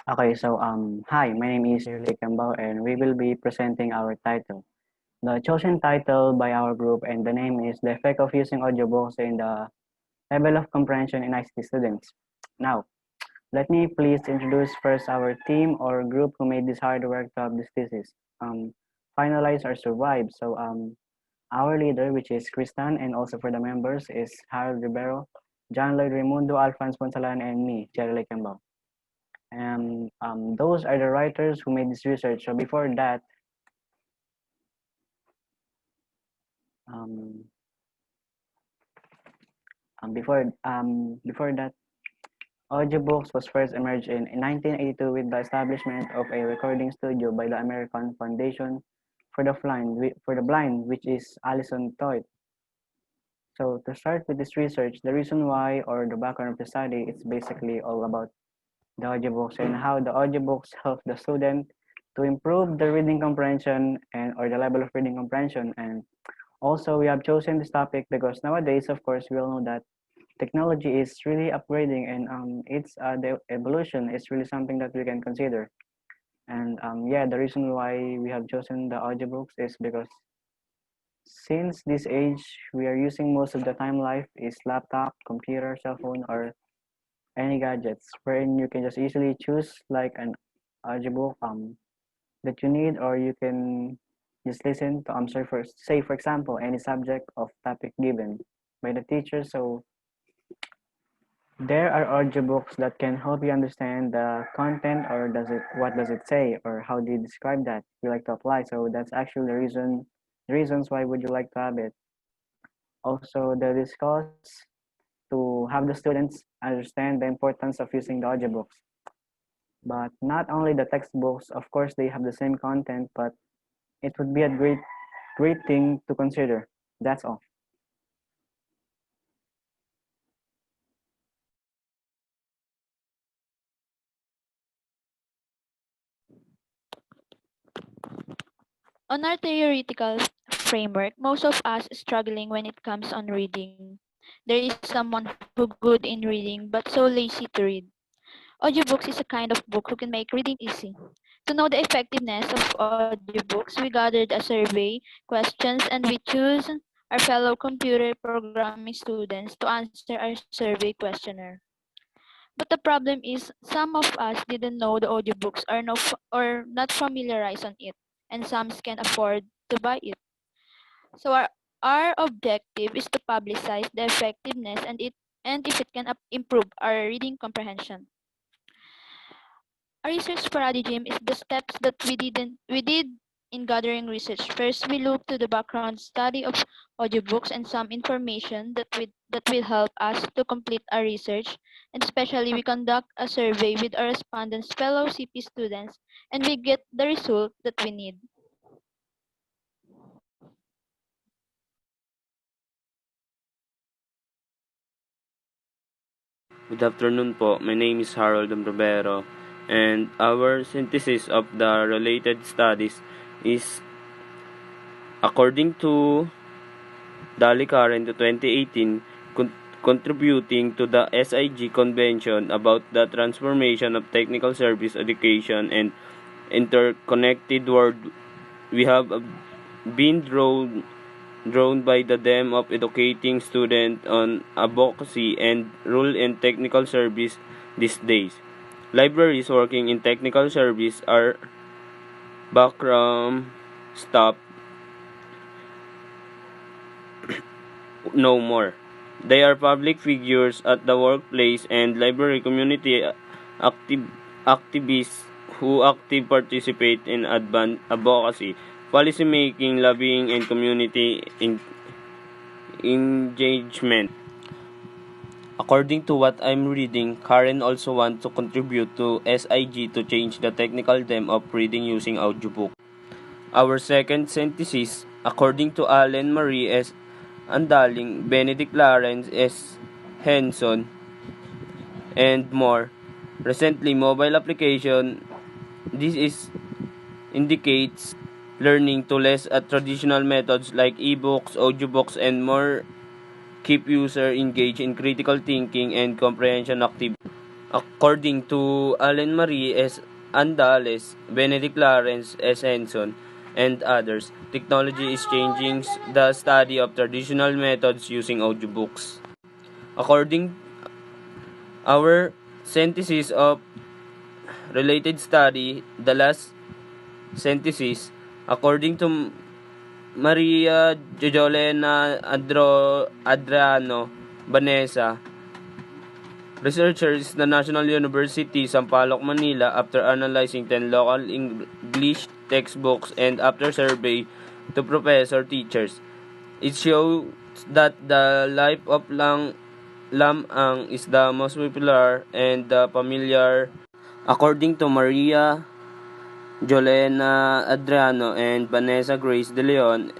Okay, so hi, my name is Shirley Cambao, and we will be presenting our title. The chosen title by our group and the name is The Effect of Using Audiobooks in the Level of Comprehension in ICT Students. Now, let me please introduce first our team or group who made this hard work to have this thesis. Finalize or survive. So our leader, which is Kristan, and also for the members is Harold Rivero, John Lloyd Raimundo, Alphonse Ponsalan, and me, Shirley Cambao. And those are the writers who made this research. So um, before that, audiobooks was first emerged in 1982 with the establishment of a recording studio by the American Foundation for the Blind, which is Alison Toit. So to start with this research, the reason why or the background of the study, it's basically all about the audiobooks and how the audiobooks help the student to improve the reading comprehension and or the level of reading comprehension. And also we have chosen this topic because nowadays, of course, we all know that technology is really upgrading and the evolution is really something that we can consider. And yeah, the reason why we have chosen the audiobooks is because since this age we are using most of the time life is laptop, computer, cell phone, or any gadgets wherein you can just easily choose like an audiobook that you need, or you can just listen to sorry for say for example any subject of topic given by the teacher. So there are audiobooks that can help you understand the content, or does it what does it say, or how do you describe that you like to apply. So that's actually the reasons why would you like to have it. Also the discuss to have the students understand the importance of using the audiobooks, but not only the textbooks. Of course they have the same content, but it would be a great thing to consider. That's all. On our theoretical framework, most of us struggling when it comes on reading. There is someone who good in reading but so lazy to read. Audiobooks is a kind of book who can make reading easy. To know the effectiveness of audiobooks, we gathered a survey questions and we choose our fellow computer programming students to answer our survey questionnaire. But the problem is some of us didn't know the audiobooks or not familiarized on it, and some can afford to buy it. So our objective is to publicize the effectiveness and if it can improve our reading comprehension. A research paradigm is the steps that we did in gathering research. First, we look to the background study of audiobooks and some information that will help us to complete our research. And especially, we conduct a survey with our respondents, fellow CP students, and we get the result that we need. Good afternoon po. My name is Harold Rivero, and our synthesis of the related studies is according to Dali Karen to 2018, contributing to the SIG Convention about the transformation of technical service education and interconnected world. We have been drawn by the theme of educating students on advocacy and role in technical service these days. Libraries working in technical service are background staff no more. They are public figures at the workplace and library community activists who actively participate in advocacy, policy making, lobbying, and community engagement. According to what I'm reading, Karen also wants to contribute to SIG to change the technical theme of reading using audiobook. Our second synthesis, according to Allen Marie S. Andaling, Benedict Lawrence S. Henson, and more. Recently, mobile application, this is indicates learning to less at traditional methods like ebooks, audiobooks, and more keep user engaged in critical thinking and comprehension activity. According to Allen Marie S. Andales, Benedict Lawrence S. Henson, and others, technology is changing the study of traditional methods using audiobooks. According our synthesis of related study, the last synthesis, according to Maria Jojolena Adriano Vanessa, researchers the National University Sampaloc, Manila, after analyzing 10 local English textbooks and after survey to professor teachers, it shows that the life of Lam Ang is the most popular and familiar. According to Maria Jolena Adriano and Vanessa Grace De Leon,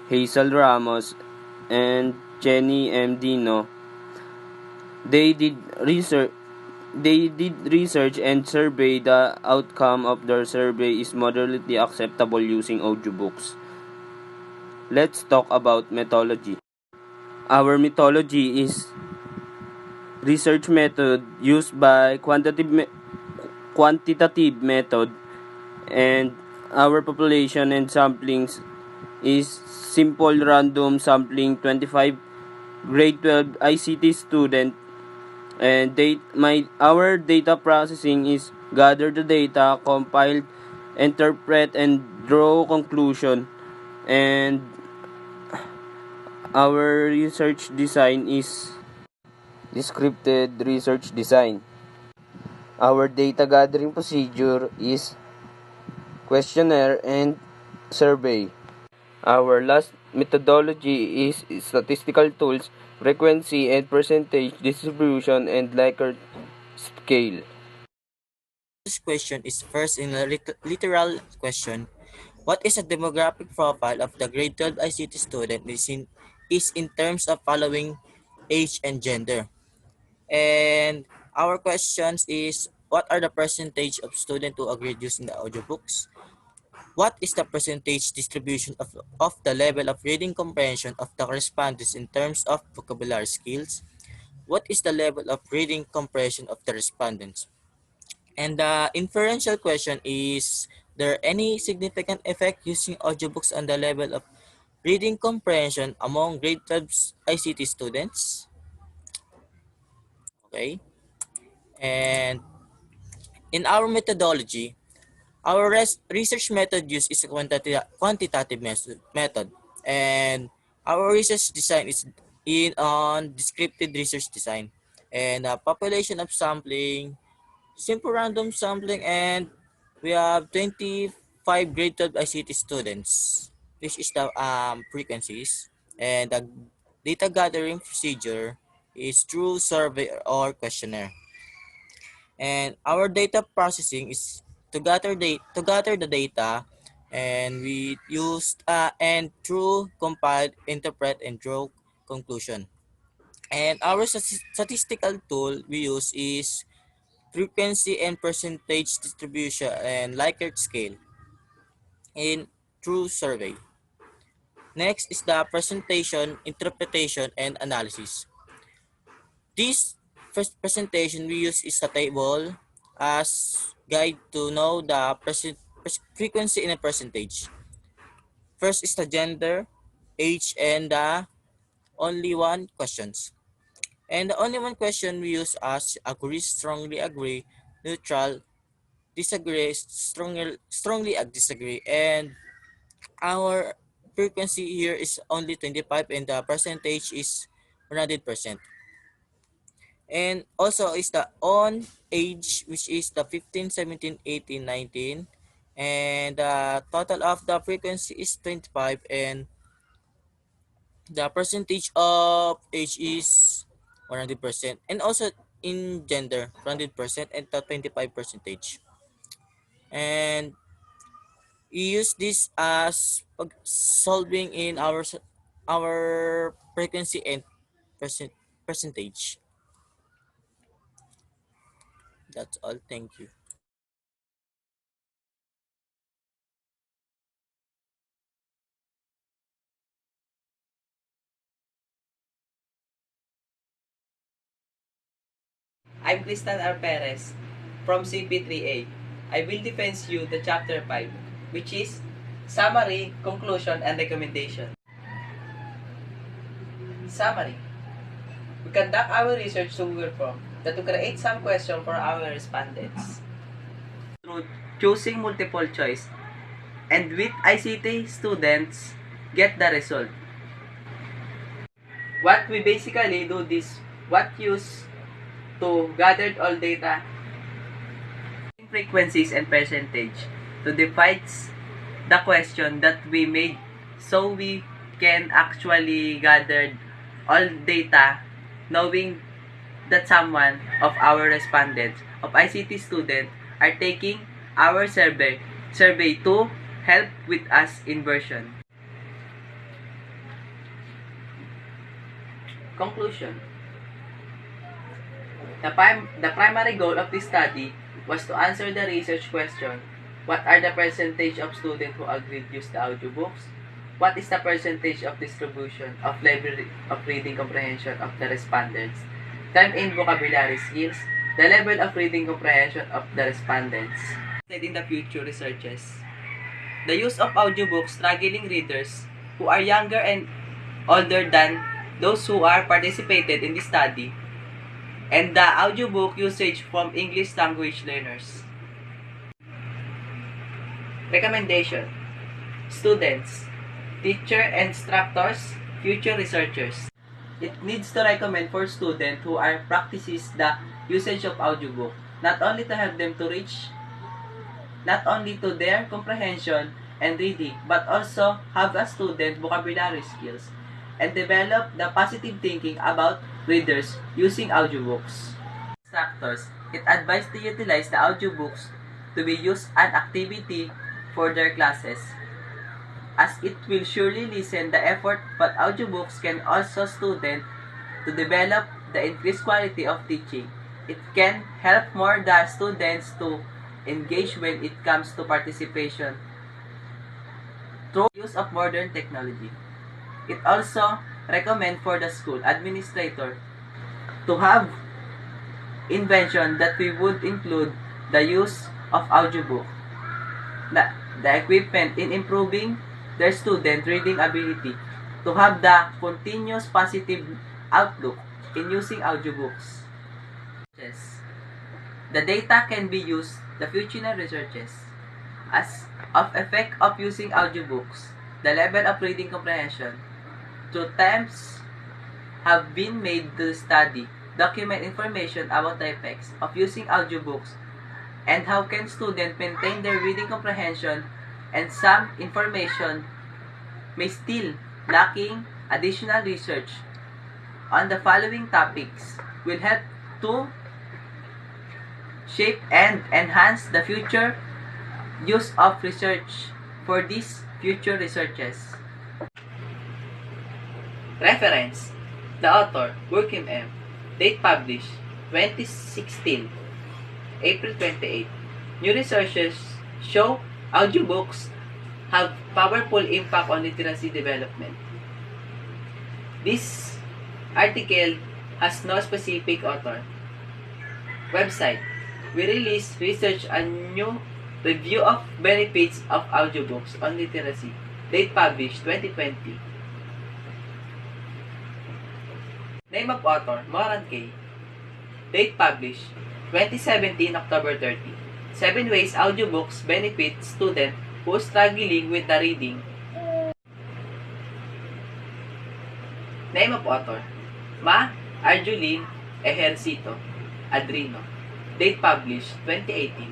Hazel Ramos, and Jenny M. Dino, they did research and survey. The outcome of their survey is moderately acceptable using audiobooks. Let's talk about methodology. Our methodology is research method used by quantitative method, and our population and samplings is simple random sampling 25 grade 12 ICT student, and our data processing is gather the data, compile, interpret, and draw conclusion, and our research design is descripted research design. Our data gathering procedure is questionnaire and survey. Our last methodology is statistical tools, frequency and percentage distribution, and Likert scale. This question is first in a literal question. What is a demographic profile of the grade 12 ICT student is in terms of following age and gender? And our questions is what are the percentage of students who agreed using the audiobooks? What is the percentage distribution of the level of reading comprehension of the respondents in terms of vocabulary skills? What is the level of reading comprehension of the respondents? And the inferential question is there any significant effect using audiobooks on the level of reading comprehension among grade 12 ICT students? Okay. And in our methodology, our research method use is a quantitative method, and our research design is in on descriptive research design, and population of sampling, simple random sampling, and we have 25 grade 12 ICT students. This is the frequencies, and the data gathering procedure is through survey or questionnaire. And our data processing is to gather the data, and we used and through compile, interpret, and draw conclusion. And our statistical tool we use is frequency and percentage distribution and Likert scale in true survey. Next is the presentation, interpretation, and analysis. This first presentation we use is a table as guide to know the frequency in a percentage. First is the gender, age, and the only one questions. And the only one question we use as agree, strongly agree, neutral, disagree, strongly disagree, and our frequency here is only 25 and the percentage is 100%. And also is the on age, which is the 15, 17, 18, 19, and the total of the frequency is 25, and the percentage of age is 100%, and also in gender 100% and the 25 percentage. And we use this as solving in our frequency and percentage. That's all. Thank you. I'm Cristal R. Perez from CP3A. I will defend you the Chapter 5, which is Summary, Conclusion, and Recommendation. Summary. We conduct our research to Google Form that to create some questions for our respondents. Through choosing multiple choice, and with ICT, students get the result. What we basically do this, what use to gather all data, frequencies and percentage to divide the question that we made, so we can actually gather all data knowing that someone of our respondents of ICT student are taking our survey to help with us in version. Conclusion. The primary goal of this study was to answer the research question: what are the percentage of students who agreed use the audiobooks? What is the percentage of distribution of level of reading comprehension of the respondents? Time in vocabulary skills, the level of reading comprehension of the respondents. In the future researches, the use of audiobooks struggling readers who are younger and older than those who are participated in the study, and the audiobook usage from English language learners. Recommendation: students, teacher and instructors, future researchers. It needs to recommend for students who are practices the usage of audiobook, not only to help them to reach, not only to their comprehension and reading, but also have a student vocabulary skills and develop the positive thinking about readers using audiobooks. Instructors, it advised to utilize the audiobooks to be used an activity for their classes, as it will surely lessen the effort, but audiobooks can also student to develop the increased quality of teaching. It can help more the students to engage when it comes to participation through use of modern technology. It also recommend for the school administrator to have invention that we would include the use of audiobook, the equipment in improving their student reading ability, to have the continuous positive outlook in using audiobooks. The data can be used the future researches as of effect of using audiobooks, the level of reading comprehension. Two attempts have been made to study, document information about the effects of using audiobooks and how can students maintain their reading comprehension, and some information may still lacking. Additional research on the following topics will help to shape and enhance the future use of research for these future researches. Reference: the author, Joachim M. Date published, 2016, April 28. New researches show audiobooks have powerful impact on literacy development. This article has no specific author. Website: we release research and new review of benefits of audiobooks on literacy. Date published, 2020. Name of author, Moran K. Date published, 2017, October 30. 7 ways audiobooks benefit student who is struggling with the reading. Name of author, Ma Arjuline Ejercito Adrino. Date published, 2018.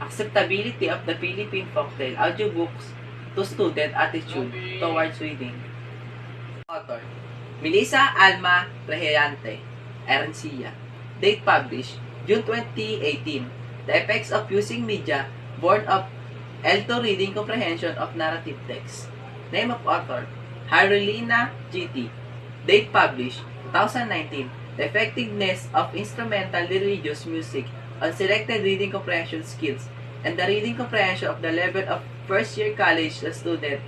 Acceptability of the Philippine Folktale audiobooks to student attitude towards reading. Author, Melissa Alma Rejante Erencia. Date published, June 2018. The effects of using media born of L2 reading comprehension of narrative text. Name of author, Harolina GT. Date published, 2019. The effectiveness of instrumental religious music on selected reading comprehension skills and the reading comprehension of the level of first-year college student.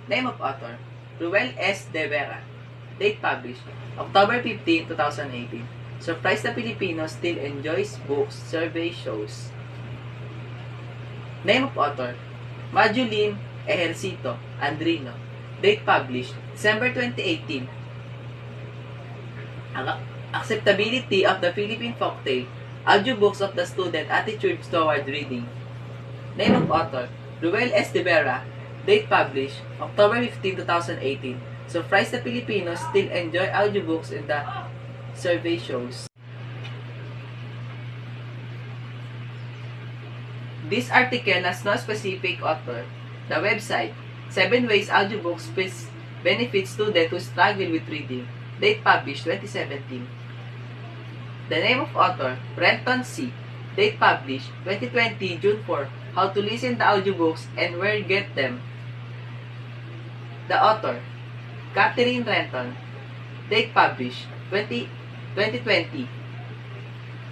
Name of author, Ruel S. De Vera. Date published October 15, 2018. Surprise the Filipino still enjoys books, survey shows. Name of author Majuline Ejercito Andrino. Date published December 2018. Ang acceptability of the Philippine folktale, audiobooks of the student attitudes toward reading. Name of author Ruel S. De Vera. Date published October 15, 2018. Surprise the Filipinos still enjoy audiobooks in the survey shows. This article has no specific author. The website, 7 Ways Audiobooks Benefit Students Who Struggle with Reading. Date published 2017. The name of author, Brenton C. Date published 2020, June 4. How to listen to audiobooks and where get them. The author, Catherine Renton. Date published 2020.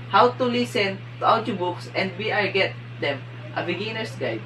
How to listen to audiobooks and where get them. A beginner's guide.